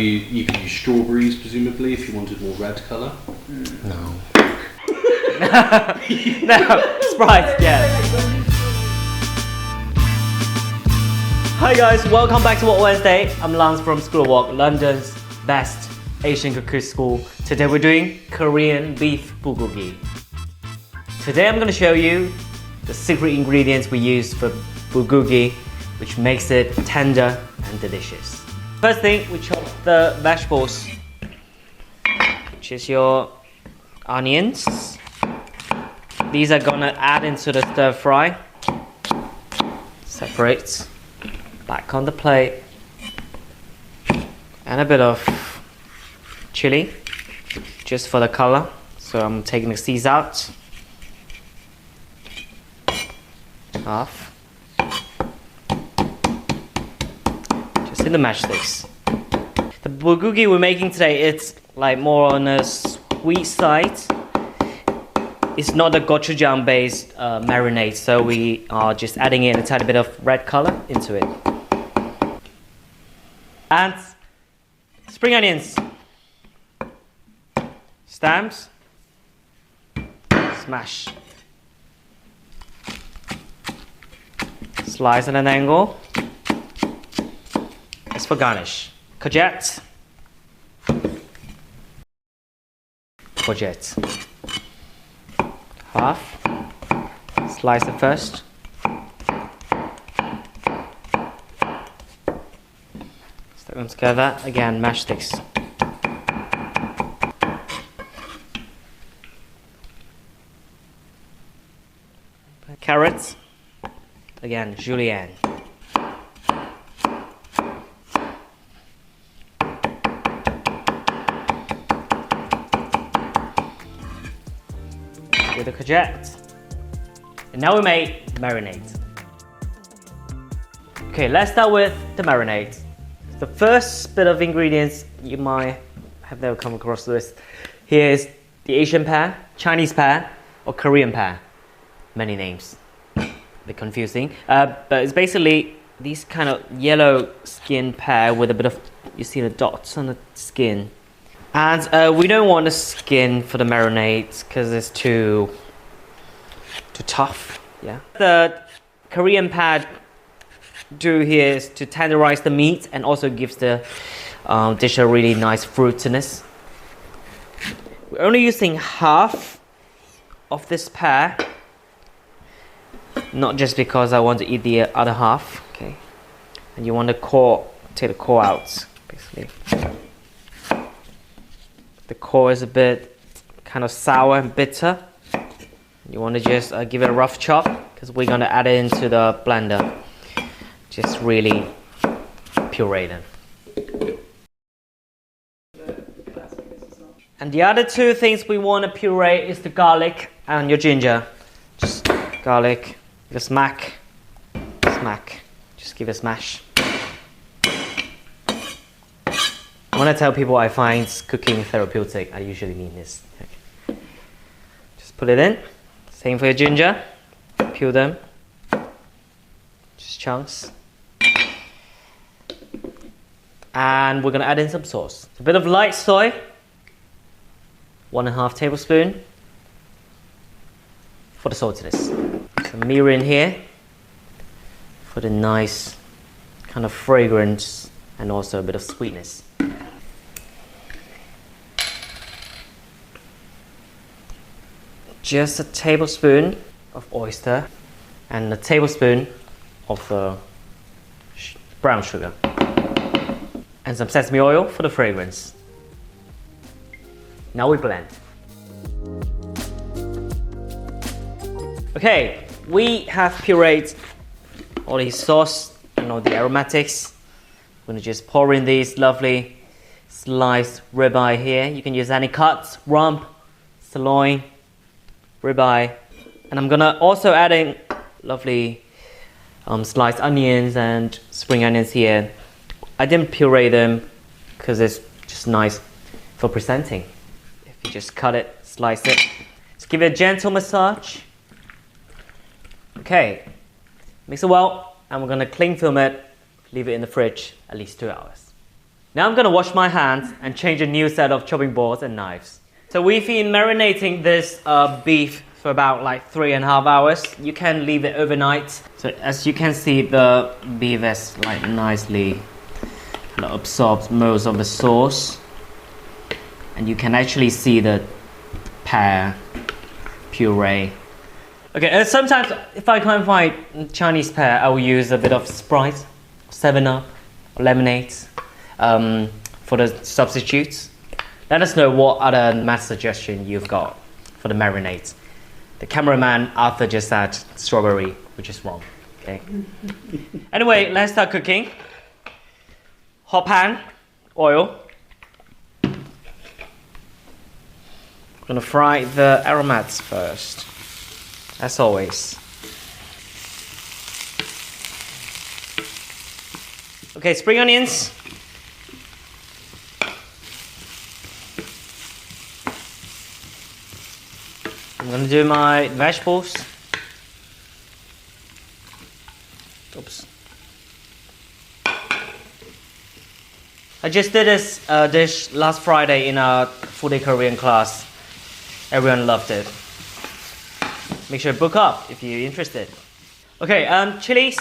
you could use strawberries presumably if you wanted more red colour. No. No, Sprite, yeah. Hi guys, welcome back to Wok Wednesday. I'm Lance from School of Wok, London's best Asian cookery school. Today we're doing Korean beef bulgogi. Today I'm going to show you the secret ingredients we use for bulgogi, which makes it tender and delicious. First thing, we chop the vegetables, which is your onions. These are gonna add into the stir fry. Separate. Back on the plate. And a bit of chili, just for the color. So I'm taking the seeds out. Half. Just in the matchsticks. The bulgogi we're making today, it's like more on a sweet side. It's not a gochujang based marinade, so we are just adding in a tiny bit of red color into it. And spring onions, stamps, smash, slice at an angle. As for garnish, courgette, half, slice it first. Stick them together, again matchsticks. Carrots, again julienne. With the courgette. And now we make marinade. Okay, let's start with the marinade. The first bit of ingredients you might have never come across this. Here is the Asian pear, Chinese pear, or Korean pear. Many names. A bit confusing. But it's basically these kind of yellow skin pear with a bit of, you see the dots on the skin. And we don't want the skin for the marinade because it's too tough. Yeah. The Korean pad do here is to tenderize the meat and also gives the dish a really nice fruitiness. We're only using half of this pear, not just because I want to eat the other half. Okay. And you want the core, take the core out, basically. The core is a bit kind of sour and bitter. You want to just give it a rough chop because we're going to add it into the blender. Just really puree them. And the other two things we want to puree is the garlic and your ginger. Just garlic, give a smack, smack. Just give it a smash. When I tell people I find cooking therapeutic, I usually mean this. Okay. Just put it in. Same for your ginger. Peel them. Just chunks. And we're going to add in some sauce. A bit of light soy. 1.5 tablespoons. For the saltiness. Some mirin here. For the nice kind of fragrance and also a bit of sweetness. Just a tablespoon of oyster and a tablespoon of brown sugar and some sesame oil for the fragrance. Now we blend. Okay, we have pureed all these sauce and all the aromatics. I'm going to just pour in these lovely sliced ribeye here. You can use any cuts, rump, sirloin, ribeye, and I'm gonna also add in lovely sliced onions and spring onions here. I didn't puree them because it's just nice for presenting. If you just cut it, slice it, just give it a gentle massage. Okay, mix it well, and we're gonna cling film it, leave it in the fridge at least 2 hours. Now I'm gonna wash my hands and change a new set of chopping boards and knives. So we've been marinating this beef for about like 3.5 hours. You can leave it overnight. So as you can see, the beef is like nicely absorbs most of the sauce. And you can actually see the pear puree. Okay, and sometimes if I can't find Chinese pear, I will use a bit of Sprite, 7-Up, or lemonade for the substitutes. Let us know what other math suggestion you've got for the marinade. The cameraman Arthur just said strawberry, which is wrong. Okay. Anyway, let's start cooking. Hot pan, oil. Gonna fry the aromatics first, as always. Okay, spring onions. I'm gonna do my vegetables. Oops. I just did this dish last Friday in our foodie Korean class. Everyone loved it. Make sure to book up if you're interested. Okay, chilies.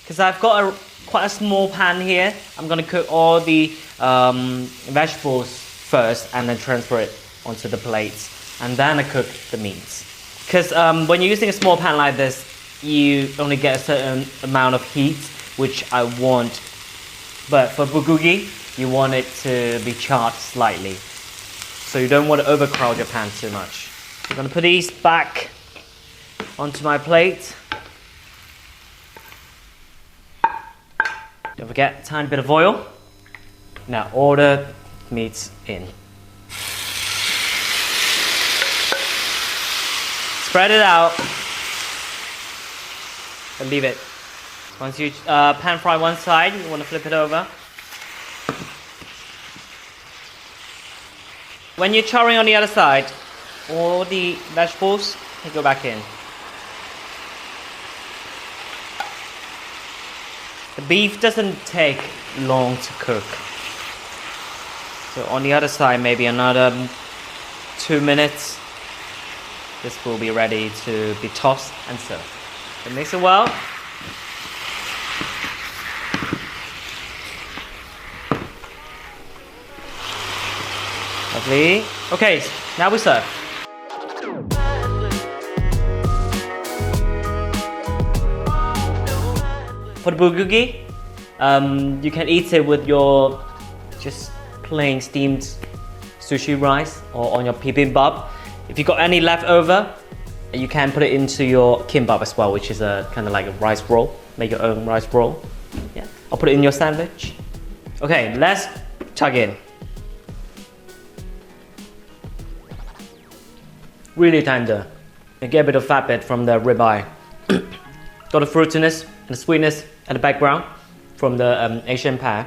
Because I've got quite a small pan here. I'm gonna cook all the vegetables first and then transfer it onto the plates. And then I cook the meats. Because when you're using a small pan like this, you only get a certain amount of heat, which I want. But for bulgogi, you want it to be charred slightly. So you don't want to overcrowd your pan too much. I'm gonna put these back onto my plate. Don't forget, a tiny bit of oil. Now all the meats in. Spread it out and leave it. Once you pan fry one side, you want to flip it over. When you're charring on the other side, all the vegetables can go back in. The beef doesn't take long to cook. So on the other side, maybe another 2 minutes. This will be ready to be tossed and served. So mix it well. Lovely. Okay, now we serve. For the bulgogi, you can eat it with your just plain steamed sushi rice or on your bibimbap. If you got any leftover, you can put it into your kimbap as well, which is a kind of like a rice roll. Make your own rice roll. Yeah, I'll put it in your sandwich. Okay, let's tug in. Really tender. You get a bit of fat bit from the ribeye. Got the fruitiness and the sweetness at the background from the Asian pear.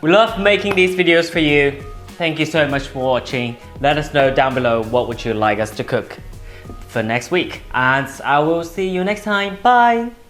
We love making these videos for you. Thank you so much for watching. Let us know down below what would you like us to cook for next week. And I will see you next time. Bye!